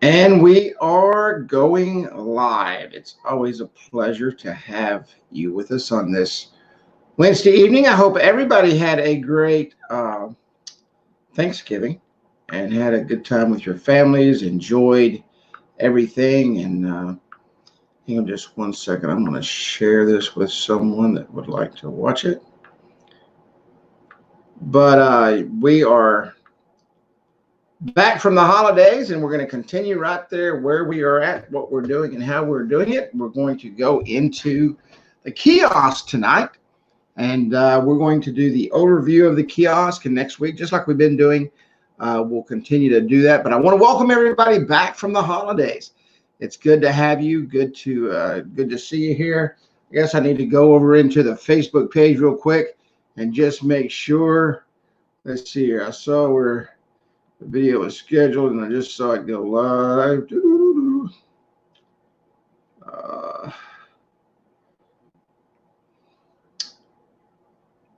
And we are going live. It's always a pleasure to have you with us on this Wednesday evening. I hope everybody had a great Thanksgiving and had a good time with your families, enjoyed everything. And hang on just one second. I'm going to share this with someone that would like to watch it. But we are back from the holidays, and we're going to continue right there where we are at, what we're doing, and how we're doing it. We're going to go into the kiosk tonight, and we're going to do the overview of the kiosk. And next week, just like we've been doing, we'll continue to do that. But I want to welcome everybody back from the holidays. It's good to have you. Good to see you here. I guess I need to go over into the Facebook page real quick and just make sure. Let's see here. I saw where the video was scheduled, and I just saw it go live.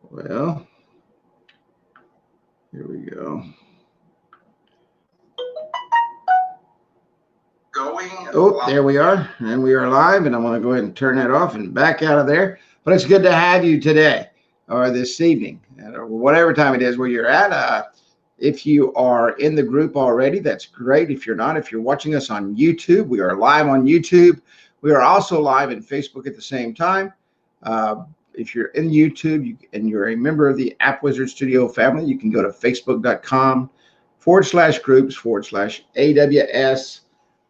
Well, here we go. Oh, there we are, and we are live, and I'm going to go ahead and turn that off and back out of there. But it's good to have you today or this evening, or whatever time it is where you're at. If you are in the group already, that's great. If you're not, if you're watching us on YouTube, we are live on YouTube. We are also live in Facebook at the same time. If you're in YouTube and you're a member of the AppWizard Studio family, you can go to facebook.com/groups/AWS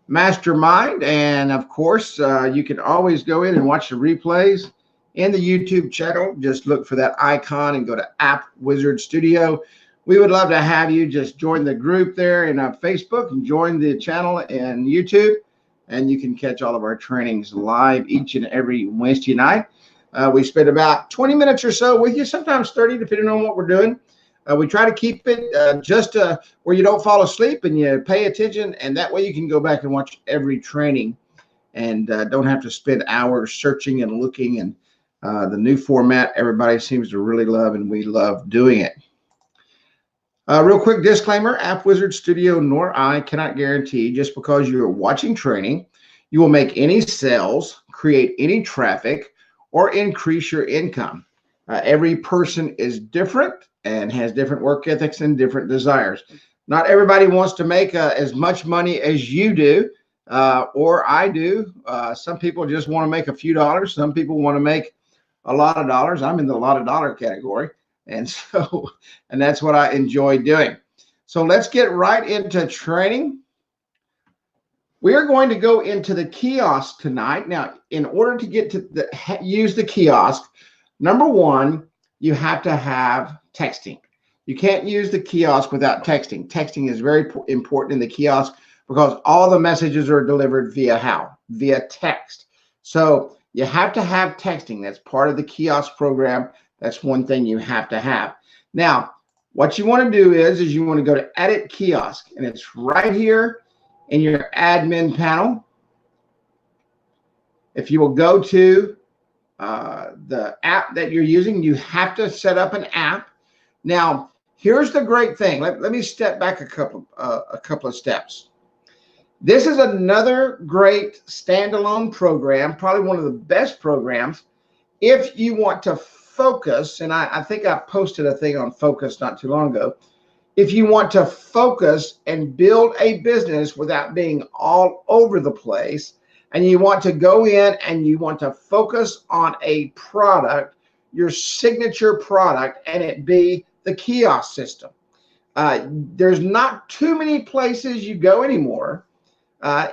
Mastermind. And of course, you can always go in and watch the replays in the YouTube channel. Just look for that icon and go to AppWizard Studio. We would love to have you just join the group there in Facebook and join the channel in YouTube, and you can catch all of our trainings live each and every Wednesday night. We spend about 20 minutes or so with you, sometimes 30, depending on what we're doing. We try to keep it just where you don't fall asleep and you pay attention, and that way you can go back and watch every training and don't have to spend hours searching and looking. And the new format, everybody seems to really love, and we love doing it. Real quick disclaimer, AppWizard Studio nor I cannot guarantee just because you're watching training, you will make any sales, create any traffic, or increase your income. Every person is different and has different work ethics and different desires. Not everybody wants to make as much money as you do or I do. Some people just want to make a few dollars. Some people want to make a lot of dollars. I'm in the lot of dollar category. And that's what I enjoy doing. So let's get right into training. We are going to go into the kiosk tonight. Now, in order to get to use the kiosk, number one, you have to have texting. You can't use the kiosk without texting. Texting is very important in the kiosk because all the messages are delivered via how? Via text. So you have to have texting. That's part of the kiosk program. That's one thing you have to have. Now, what you want to do is you want to go to Edit Kiosk, and it's right here in your admin panel. If you will go to the app that you're using, you have to set up an app. Now, here's the great thing. Let me step back a couple of steps. This is another great standalone program, probably one of the best programs if you want to focus, and I think I posted a thing on focus not too long ago. If you want to focus and build a business without being all over the place, and you want to go in and you want to focus on a product, your signature product, and it be the kiosk system. There's not too many places you go anymore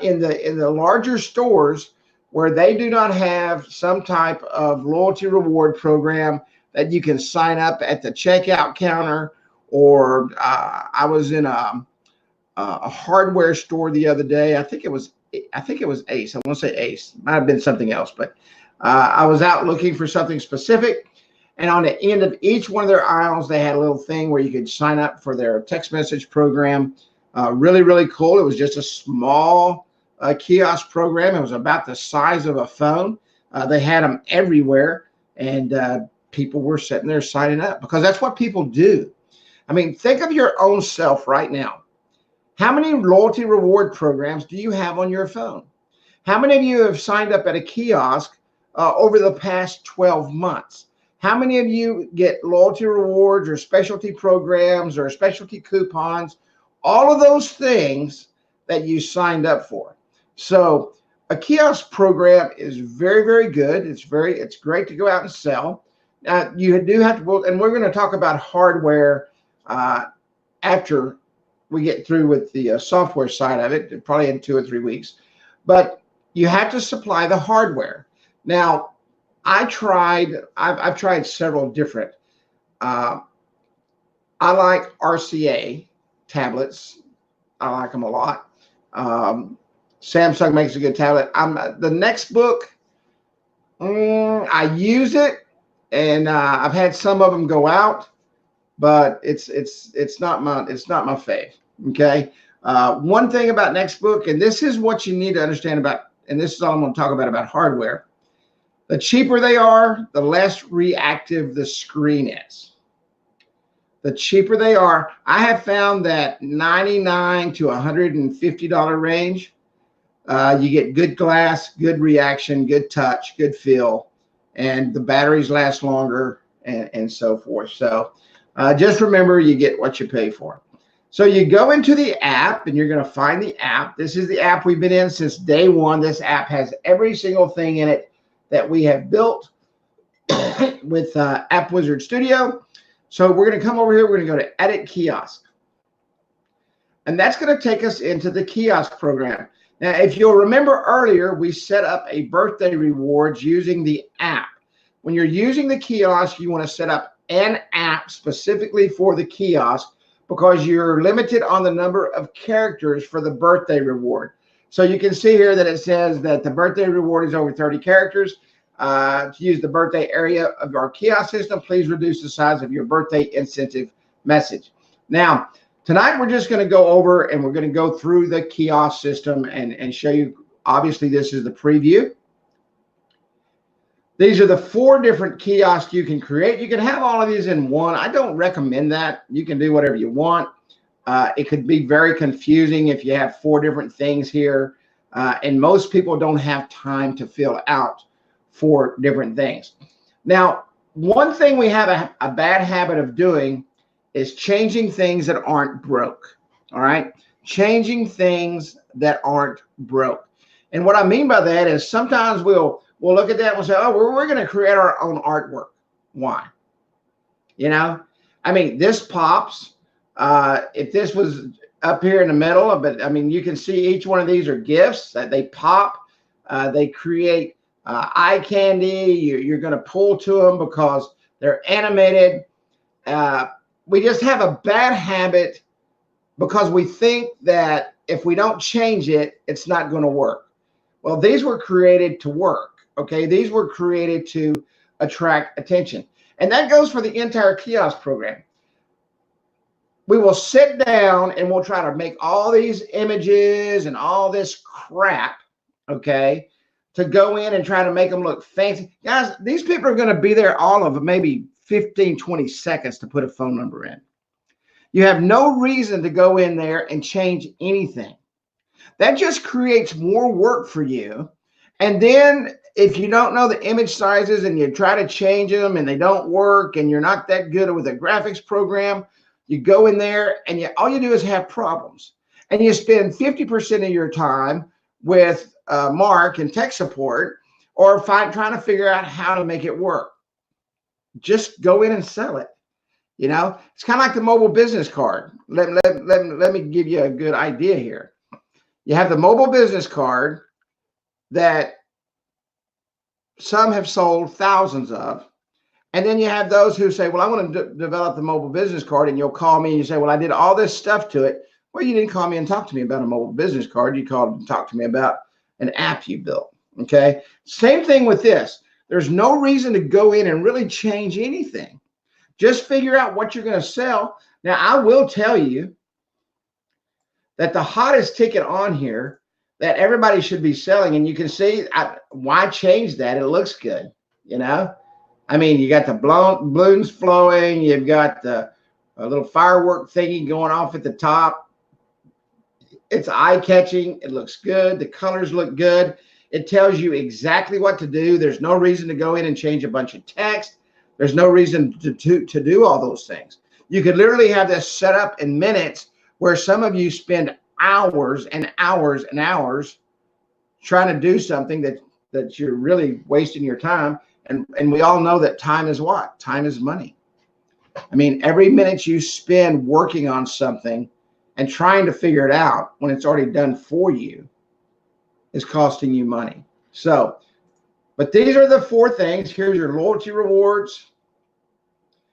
in the larger stores where they do not have some type of loyalty reward program that you can sign up at the checkout counter. Or I was in a hardware store the other day. I think it was Ace. I want to say Ace. Might have been something else, but I was out looking for something specific. And on the end of each one of their aisles, they had a little thing where you could sign up for their text message program. Really, really cool. It was just a small kiosk program. It was about the size of a phone. They had them everywhere, and people were sitting there signing up because that's what people do. I mean, think of your own self right now. How many loyalty reward programs do you have on your phone? How many of you have signed up at a kiosk over the past 12 months? How many of you get loyalty rewards or specialty programs or specialty coupons? All of those things that you signed up for. So a kiosk program is very, very good. It's great to go out and sell. You do have to, and we're going to talk about hardware after we get through with the software side of it, probably in 2 or 3 weeks. But you have to supply the hardware. Now, I've tried several different. I like RCA tablets. I like them a lot. Samsung makes a good tablet. The Nextbook. I use it, and I've had some of them go out, but it's not my fave. Okay. One thing about Nextbook, and this is what you need to understand about, and this is all I'm going to talk about hardware. The cheaper they are, the less reactive the screen is. The cheaper they are, I have found that $99 to $150 range, you get good glass, good reaction, good touch, good feel, and the batteries last longer, and so forth. So just remember, you get what you pay for. So you go into the app, and you're going to find the app. This is the app we've been in since day one. This app has every single thing in it that we have built with AppWizard Studio. So we're going to come over here. We're going to go to Edit Kiosk. And that's going to take us into the Kiosk program. Now, if you'll remember earlier, we set up a birthday rewards using the app. When you're using the kiosk, you want to set up an app specifically for the kiosk because you're limited on the number of characters for the birthday reward. So you can see here that it says that the birthday reward is over 30 characters. To use the birthday area of our kiosk system, please reduce the size of your birthday incentive message. Now, tonight we're just going to go over and we're going to go through the kiosk system and show you. Obviously, this is the preview. These are the 4 different kiosks you can create. You can have all of these in one. I don't recommend that. You can do whatever you want. It could be very confusing if you have 4 different things here. And most people don't have time to fill out 4 different things. Now, one thing we have a bad habit of doing is changing things that aren't broke. All right? Changing things that aren't broke. And what I mean by that is sometimes we'll look at that and we'll say, oh, we're going to create our own artwork. Why? You know, I mean, this pops. If this was up here in the middle, but I mean, you can see each one of these are gifts that they pop. They create eye candy. You're going to pull to them because they're animated. We just have a bad habit because we think that if we don't change it, it's not going to work. Well, these were created to work. Okay, these were created to attract attention. And that goes for the entire kiosk program. We will sit down and we'll try to make all these images and all this crap, okay, to go in and try to make them look fancy. Guys, these people are going to be there all of maybe 15, 20 seconds to put a phone number in. You have no reason to go in there and change anything. That just creates more work for you. And then if you don't know the image sizes and you try to change them and they don't work and you're not that good with a graphics program, you go in there and all you do is have problems. And you spend 50% of your time with Mark and tech support or trying to figure out how to make it work. Just go in and sell it. You know, it's kind of like the mobile business card. Let me give you a good idea here. You have the mobile business card that some have sold thousands of. And then you have those who say, well, I want to develop the mobile business card. And you'll call me and you say, well, I did all this stuff to it. Well, you didn't call me and talk to me about a mobile business card. You called and talked to me about an app you built. Okay. Same thing with this. There's no reason to go in and really change anything. Just figure out what you're going to sell. Now, I will tell you that the hottest ticket on here that everybody should be selling, and you can see why change that? It looks good, you know? I mean, you got the balloons flowing. You've got the little firework thingy going off at the top. It's eye-catching. It looks good. The colors look good. It tells you exactly what to do. There's no reason to go in and change a bunch of text. There's no reason to do all those things. You could literally have this set up in minutes, where some of you spend hours and hours and hours trying to do something that you're really wasting your time. And we all know that time is what? Time is money. I mean, every minute you spend working on something and trying to figure it out when it's already done for you is costing you money. So, but these are the 4 things. Here's your loyalty rewards.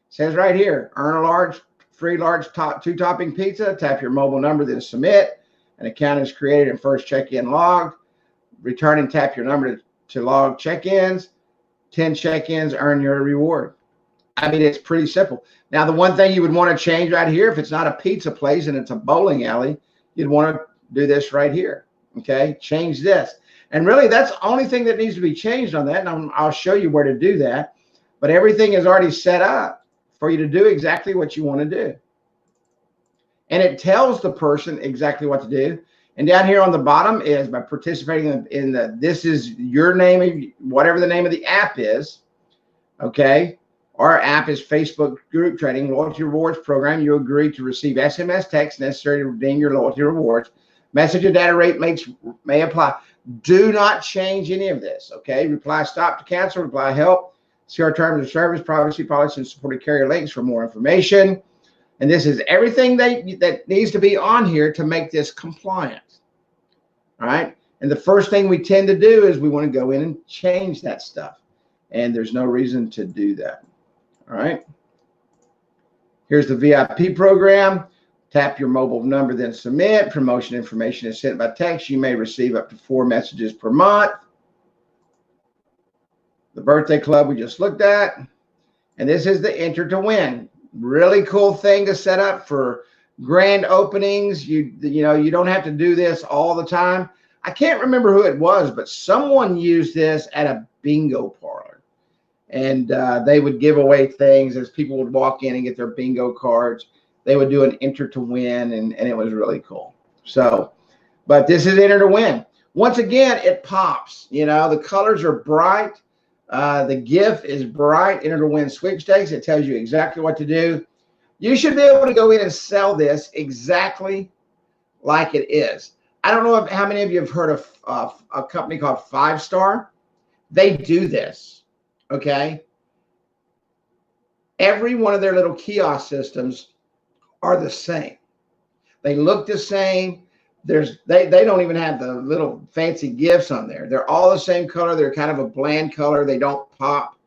It says right here, earn a free large 2-topping pizza. Tap your mobile number, then submit. An account is created and first check-in logged. Return and tap your number to log check-ins. 10 check-ins, earn your reward. I mean, it's pretty simple. Now, the one thing you would want to change right here, if it's not a pizza place and it's a bowling alley, you'd want to do this right here. Okay, change this. And really, that's the only thing that needs to be changed on that. And I'll show you where to do that. But everything is already set up for you to do exactly what you want to do. And it tells the person exactly what to do. And down here on the bottom is by participating in this is your name, whatever the name of the app is. Okay. Our app is Facebook Group Trading Loyalty Rewards Program. You agree to receive SMS text necessary to redeem your loyalty rewards. Message and data rate may apply. Do not change any of this. Okay. Reply stop to cancel. Reply help. See our terms of service, privacy policy, and supported carrier links for more information. And this is everything that needs to be on here to make this compliant. All right. And the first thing we tend to do is we want to go in and change that stuff. And there's no reason to do that. All right. Here's the VIP program. Tap your mobile number, then submit. Promotion information is sent by text. You may receive up to 4 messages per month. The birthday club we just looked at. And this is the enter to win. Really cool thing to set up for grand openings. You know, you don't have to do this all the time. I can't remember who it was, but someone used this at a bingo parlor. And they would give away things as people would walk in and get their bingo cards. They would do an enter to win, and it was really cool. So, but this is enter to win. Once again, it pops. You know, the colors are bright. The GIF is bright. Enter to win sweepstakes. It tells you exactly what to do. You should be able to go in and sell this exactly like it is. I don't know how many of you have heard of a company called 5 Star. They do this. Okay. Every one of their little kiosk systems are the same. They look the same. They don't even have the little fancy gifts on there. They're all the same color. They're kind of a bland color. They don't pop.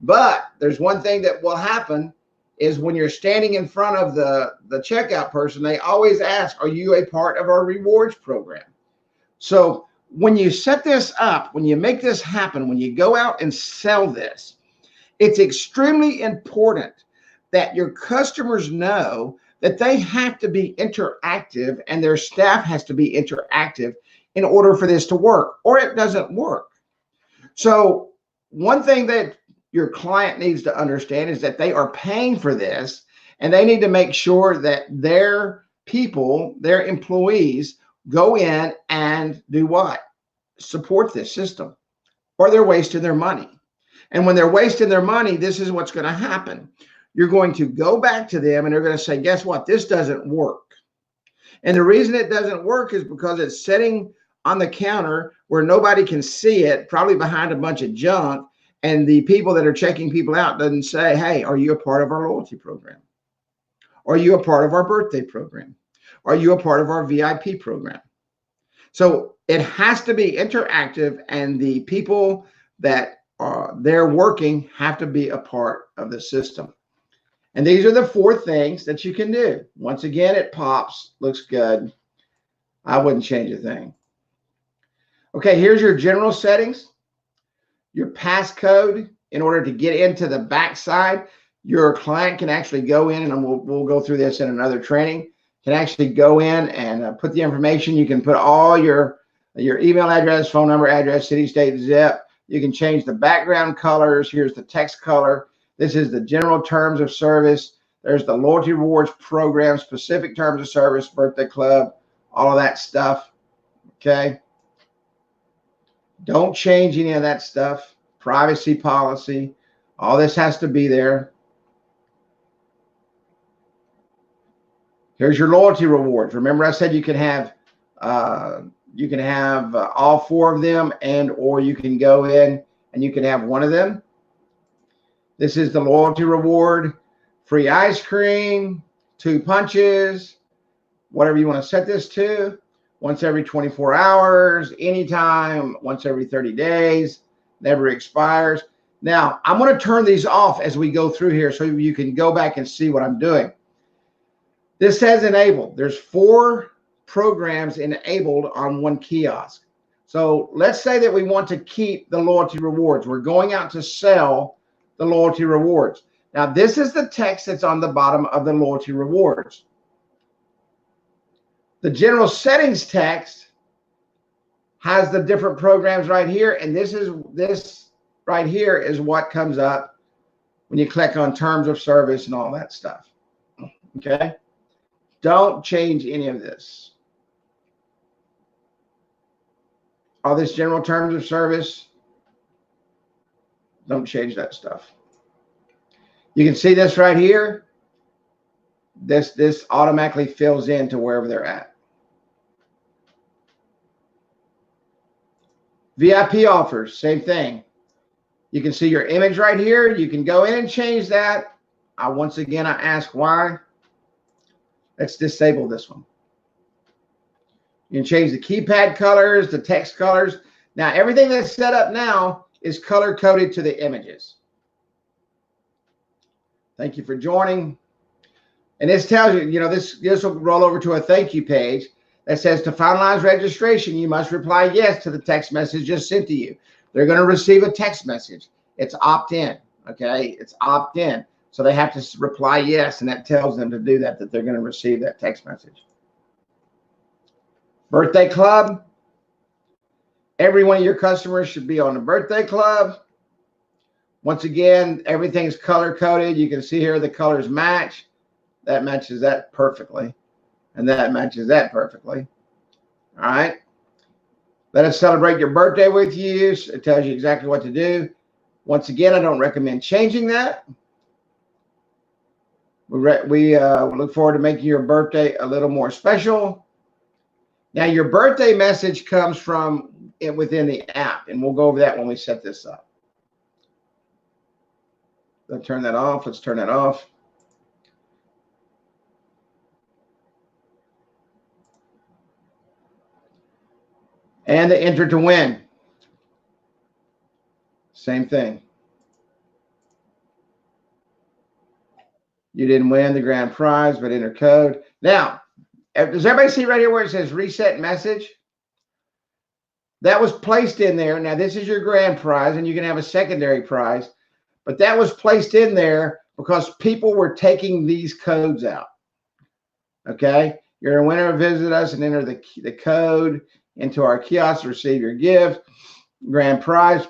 But there's one thing that will happen is when you're standing in front of the checkout person, they always ask, are you a part of our rewards program? So when you set this up, when you make this happen, when you go out and sell this, it's extremely important that your customers know that they have to be interactive and their staff has to be interactive in order for this to work, or it doesn't work. So one thing that your client needs to understand is that they are paying for this, and they need to make sure that their people, their employees, go in and do what? Support this system, or they're wasting their money. And when they're wasting their money, this is what's going to happen. You're going to go back to them and they're going to say, guess what? This doesn't work. And the reason it doesn't work is because it's sitting on the counter where nobody can see it, probably behind a bunch of junk. And the people that are checking people out doesn't say, hey, are you a part of our loyalty program? Are you a part of our birthday program? Are you a part of our VIP program? So it has to be interactive, and the people that are there working have to be a part of the system. And these are the 4 things that you can do. Once again, it pops, looks good. I wouldn't change a thing. Okay, here's your general settings. Your passcode, in order to get into the backside, your client can actually go in, and we'll go through this in another training, can actually go in and put the information. You can put all your email address, phone number, address, city, state, zip. You can change the background colors. Here's the text color. This is the general terms of service. There's the loyalty rewards program, specific terms of service, birthday club, all of that stuff. Okay. Don't change any of that stuff. Privacy policy. All this has to be there. Here's your loyalty rewards. Remember I said you can have all 4 of them, and or you can go in and you can have one of them. This is the loyalty reward. Free ice cream, 2 punches, whatever you want to set this to. Once every 24 hours, anytime, once every 30 days, never expires. Now, I'm going to turn these off as we go through here so you can go back and see what I'm doing. This says enabled. There's 4 programs enabled on one kiosk. So let's say that we want to keep the loyalty rewards. We're going out to sell the loyalty rewards. Now, this is the text that's on the bottom of the loyalty rewards. The general settings text has the different programs right here, and this right here is what comes up when you click on terms of service and all that stuff. Okay? Don't change any of this. All this general terms of service, don't change that stuff. You can see this right here. This automatically fills in to wherever they're at. VIP offers, same thing. You can see your image right here. You can go in and change that. Once again, I ask why. Let's disable this one. You can change the keypad colors, the text colors. Now, everything that's set up now is color coded to the images. Thank you for joining. And this tells you, this will roll over to a thank you page that says to finalize registration, you must reply yes to the text message just sent to you. They're going to receive a text message. It's opt-in, okay? It's opt-in. So they have to reply yes, and that tells them to do that they're going to receive that text message. Birthday club. Every one of your customers should be on the birthday club. Once again, everything's color-coded. You can see here the colors match. That matches that perfectly. And that matches that perfectly. All right. Let us celebrate your birthday with you. It tells you exactly what to do. Once again, I don't recommend changing that. We look forward to making your birthday a little more special. Now, your birthday message comes from within the app, and we'll go over that when we set this up. Let's turn that off. Let's turn that off. And the enter to win. Same thing. You didn't win the grand prize, but enter code. Now, does everybody see right here where it says reset message? That was placed in there. Now, this is your grand prize, and you can have a secondary prize. But that was placed in there because people were taking these codes out. Okay? You're a winner. Visit us and enter the code into our kiosk to receive your gift, grand prize.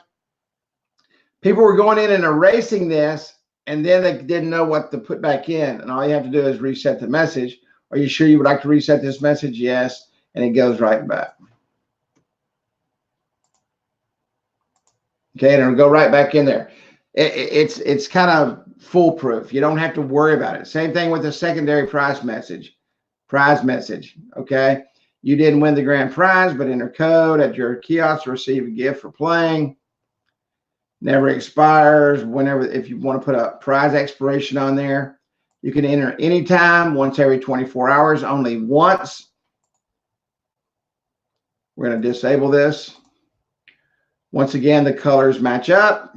People were going in and erasing this, and then they didn't know what to put back in. And all you have to do is reset the message. Are you sure you would like to reset this message? Yes. And it goes right back. Okay, and it'll go right back in there. It's kind of foolproof. You don't have to worry about it. Same thing with the secondary prize message. Okay. You didn't win the grand prize, but enter code at your kiosk to receive a gift for playing. Never expires. Whenever, if you want to put a prize expiration on there, you can enter anytime, once every 24 hours, only once. We're going to disable this. Once again, the colors match up.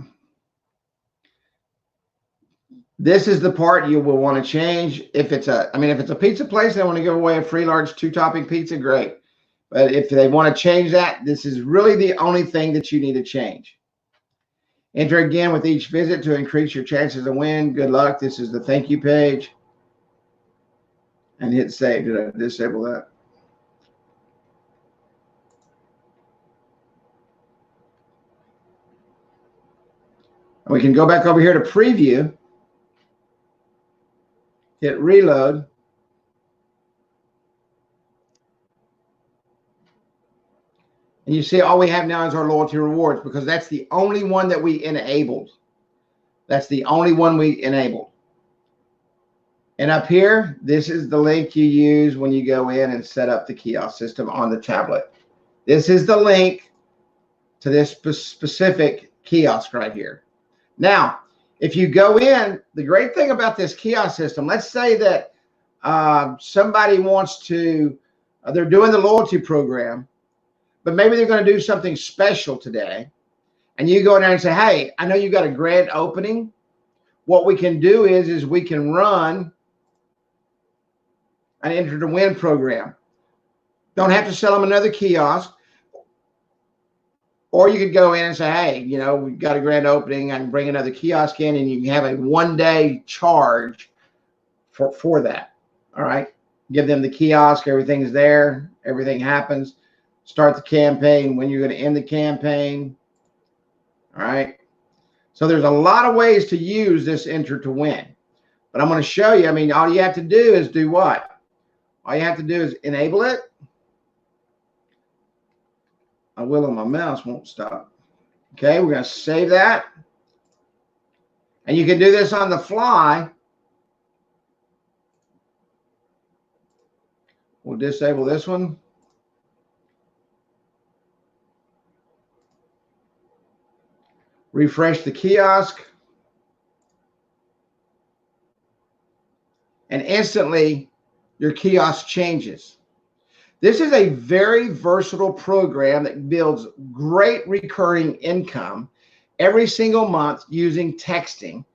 This is the part you will want to change. If it's a pizza place, they want to give away a free large 2-topping pizza, great. But if they want to change that, this is really the only thing that you need to change. Enter again with each visit to increase your chances to win. Good luck. This is the thank you page. And hit save. Did I disable that? And we can go back over here to preview. Hit reload. And you see all we have now is our loyalty rewards, because that's the only one that we enabled. That's the only one we enabled. And up here, this is the link you use when you go in and set up the kiosk system on the tablet. This is the link to this specific kiosk right here. Now, if you go in, the great thing about this kiosk system, let's say that somebody wants to, they're doing the loyalty program, but maybe they're going to do something special today. And you go in there and say, hey, I know you got a grand opening. What we can do is we can run an enter to win program. Don't have to sell them another kiosk. Or you could go in and say, hey, you know, we've got a grand opening. I can bring another kiosk in, and you can have a one-day charge for that. All right. Give them the kiosk. Everything's there. Everything happens. Start the campaign, when you're going to end the campaign. All right. So there's a lot of ways to use this enter to win. But I'm going to show you. I mean, all you have to do is do what? All you have to do is enable it. My wheel on my mouse won't stop. Okay, we're going to save that. And you can do this on the fly. We'll disable this one. Refresh the kiosk. And instantly, your kiosk changes. This is a very versatile program that builds great recurring income every single month using texting.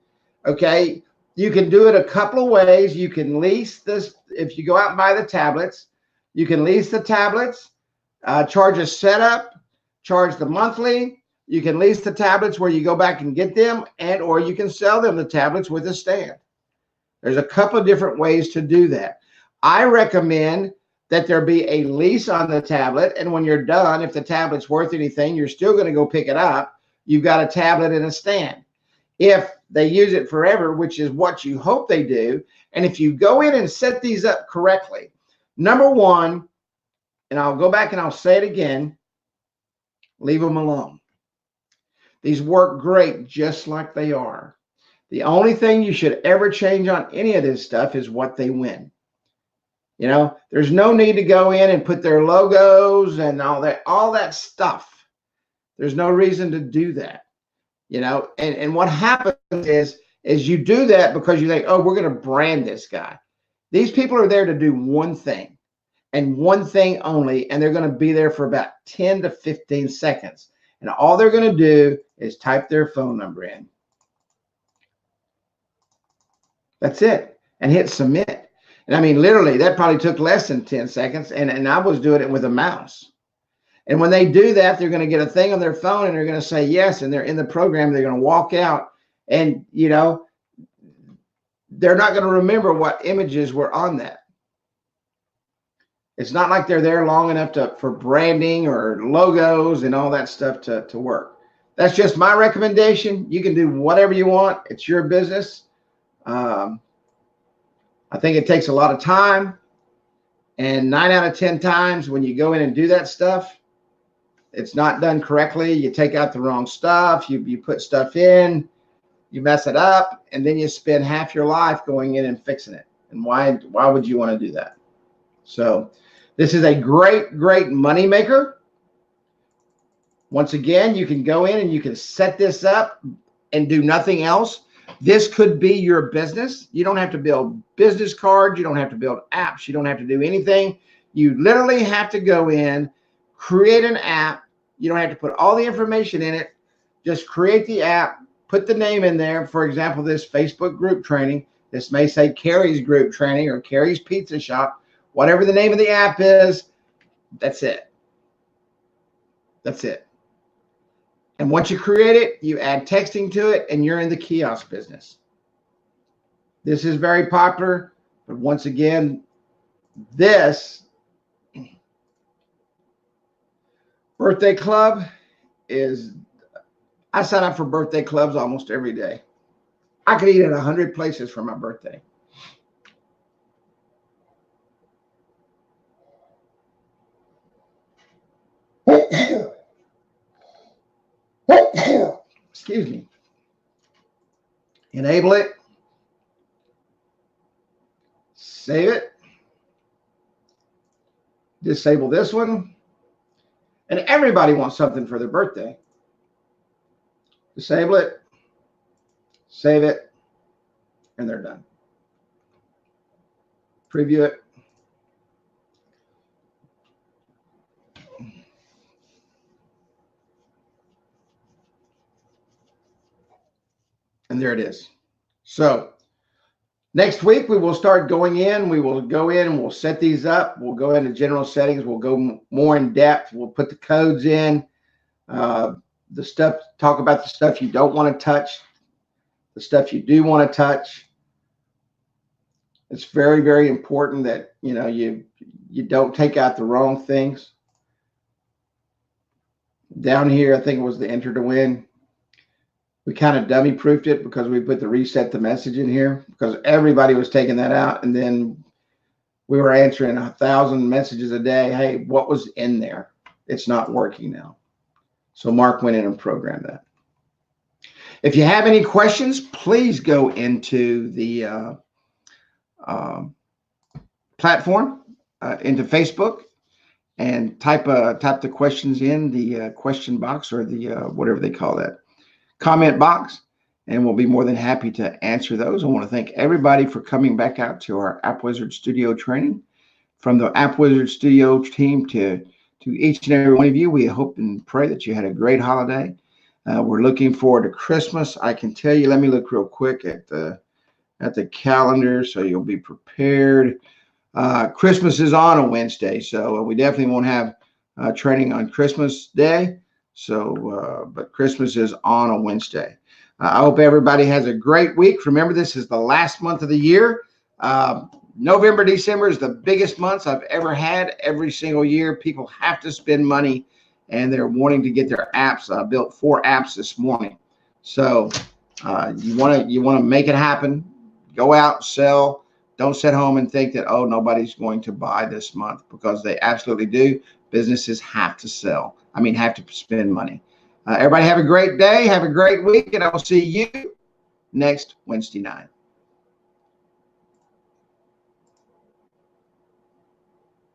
Okay, you can do it a couple of ways. You can lease this. If you go out and buy the tablets, you can lease the tablets, charge a setup, charge the monthly. You can lease the tablets where you go back and get them, and or you can sell them the tablets with a stand. There's a couple of different ways to do that. I recommend that there be a lease on the tablet, and when you're done, if the tablet's worth anything, you're still going to go pick it up. You've got a tablet and a stand. If they use it forever, which is what you hope they do, and if you go in and set these up correctly, number one, and I'll go back and I'll say it again, leave them alone. These work great just like they are. The only thing you should ever change on any of this stuff is what they win. You know, there's no need to go in and put their logos and all that stuff. There's no reason to do that. You know, and what happens is you do that because you think, oh, we're going to brand this guy. These people are there to do one thing and one thing only, and they're going to be there for about 10 to 15 seconds. And all they're going to do is type their phone number in. That's it. And hit submit. And I mean, literally, that probably took less than 10 seconds. And I was doing it with a mouse. And when they do that, they're going to get a thing on their phone and they're going to say yes. And they're in the program. They're going to walk out. And, you know, they're not going to remember what images were on that. It's not like they're there long enough for branding or logos and all that stuff to work. That's just my recommendation. You can do whatever you want. It's your business. I think it takes a lot of time, and 9 out of 10 times when you go in and do that stuff, it's not done correctly. You take out the wrong stuff. You put stuff in, you mess it up, and then you spend half your life going in and fixing it. And why would you want to do that? So this is a great money maker. Once again, you can go in and you can set this up and do nothing else. This could be your business. You don't have to build business cards. You don't have to build apps. You don't have to do anything. You literally have to go in, create an app. You don't have to put all the information in it. Just create the app, put the name in there. For example, this Facebook group training. This may say Carrie's group training or Carrie's Pizza Shop. Whatever the name of the app is, that's it. That's it. And once you create it, you add texting to it, and you're in the kiosk business. This is very popular, but once again, this birthday club is, I sign up for birthday clubs almost every day. I could eat at 100 places for my birthday. Excuse me. Enable it. Save it. Disable this one. And everybody wants something for their birthday. Disable it. Save it. And they're done. Preview it. And there it is. So next week, we will start going in. We will go in and we'll set these up. We'll go into general settings. We'll go more in depth. We'll put the codes in. The stuff, talk about the stuff you don't want to touch, the stuff you do want to touch. It's very, very important that, you know, you don't take out the wrong things. Down here, I think it was the enter to win. We kind of dummy proofed it because we put the reset the message in here because everybody was taking that out. And then we were answering 1,000 messages a day. Hey, what was in there? It's not working now. So Mark went in and programmed that. If you have any questions, please go into the platform, into Facebook, and type the questions in the question box or the whatever they call that, comment box, and we'll be more than happy to answer those. I want to thank everybody for coming back out to our AppWizard Studio training. From the AppWizard Studio team to each and every one of you, we hope and pray that you had a great holiday. We're looking forward to Christmas. I can tell you, let me look real quick at the calendar so you'll be prepared. Christmas is on a Wednesday, so we definitely won't have training on Christmas Day. So, but Christmas is on a Wednesday. I hope everybody has a great week. Remember, this is the last month of the year. November, December is the biggest months I've ever had. Every single year, people have to spend money, and they're wanting to get their apps. I built 4 apps this morning. So you want to make it happen. Go out, sell. Don't sit home and think that, oh, nobody's going to buy this month, because they absolutely do. Businesses have to sell. I mean, have to spend money. Everybody have a great day. Have a great week, and I will see you next Wednesday night.